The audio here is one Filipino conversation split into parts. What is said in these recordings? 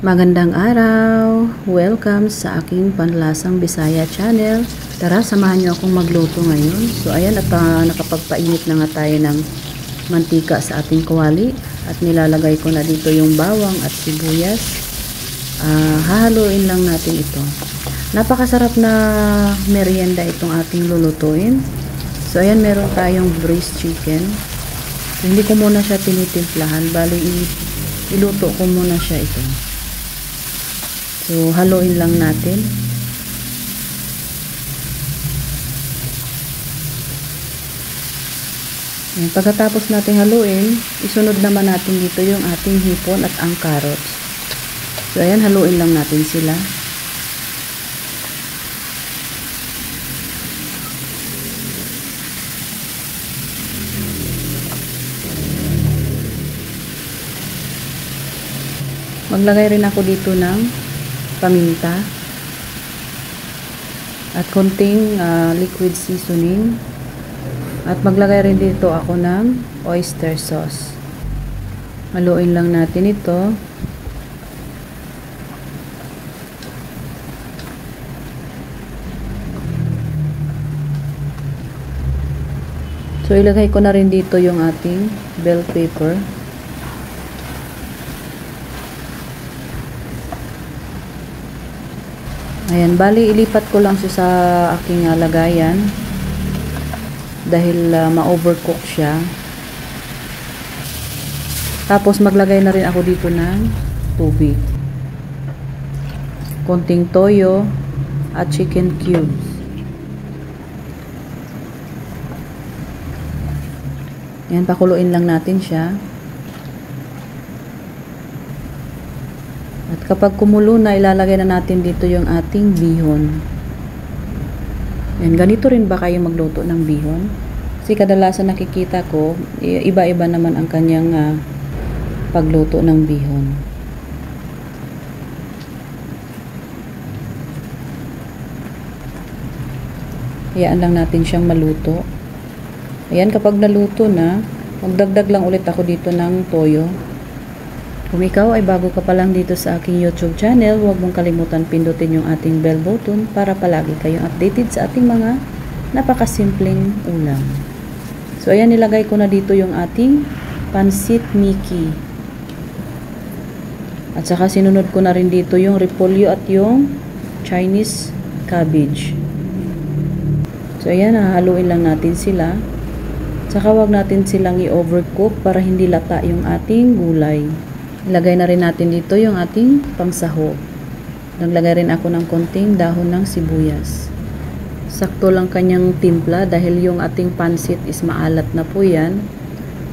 Magandang araw! Welcome sa aking Panlasang Bisaya channel. Tara, samahan niyo akong magluto ngayon. So ayan, at nakapagpainit na nga tayo ng mantika sa ating kawali. At nilalagay ko na dito yung bawang at sibuyas. Hahaluin lang natin ito. Napakasarap na merienda itong ating lulutuin. So ayan, meron tayong braised chicken. So, hindi ko muna siya tinitimplahan. Bali, iluto ko muna siya ito. So, haluin lang natin. Ayan, pagkatapos natin haluin, isunod naman natin dito yung ating hipon at ang carrots. So, ayan, haluin lang natin sila. Maglagay rin ako dito ng paminta at konting liquid seasoning, at maglagay rin dito ako ng oyster sauce. Haluin lang natin ito. So ilagay ko na rin dito yung ating bell pepper. Ayan, bali ilipat ko lang siya sa aking lagayan dahil ma-overcook siya. Tapos maglagay na rin ako dito ng tubig, konting toyo at chicken cubes. Ayan, pakuluin lang natin siya. At kapag kumulo na, ilalagay na natin dito yung ating bihon. Yan, ganito rin ba kayo magluto ng bihon? Kasi kadalasan nakikita ko, iba-iba naman ang kanyang pagluto ng bihon. Hayaan lang natin siyang maluto. Ayan, kapag naluto na, magdagdag lang ulit ako dito ng toyo. Kung ikaw ay bago ka pa lang dito sa aking YouTube channel, huwag mong kalimutan pindutin yung ating bell button para palagi kayong updated sa ating mga napakasimpleng ulam. So ayan, nilagay ko na dito yung ating pansit Mickey. At saka sinunod ko na rin dito yung repolyo at yung Chinese cabbage. So ayan, hahaluin lang natin sila. Saka wag natin silang i-overcook para hindi lata yung ating gulay. Ilagay na rin natin dito yung ating pangsahog. Naglagay rin ako ng konting dahon ng sibuyas. Sakto lang kanyang timpla dahil yung ating pansit is maalat na po yan.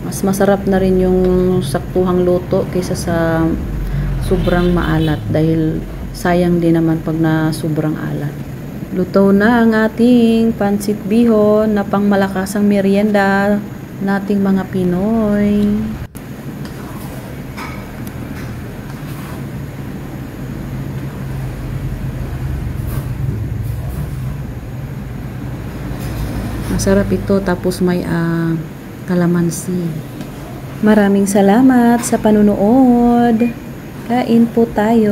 Mas masarap na rin yung saktuhang luto kaysa sa sobrang maalat dahil sayang din naman pag na sobrang alat. Luto na ang ating pansit bihon na pangmalakasang merienda nating mga Pinoy. Masarap ito, tapos may kalamansi. Maraming salamat sa panunood. Kain po tayo.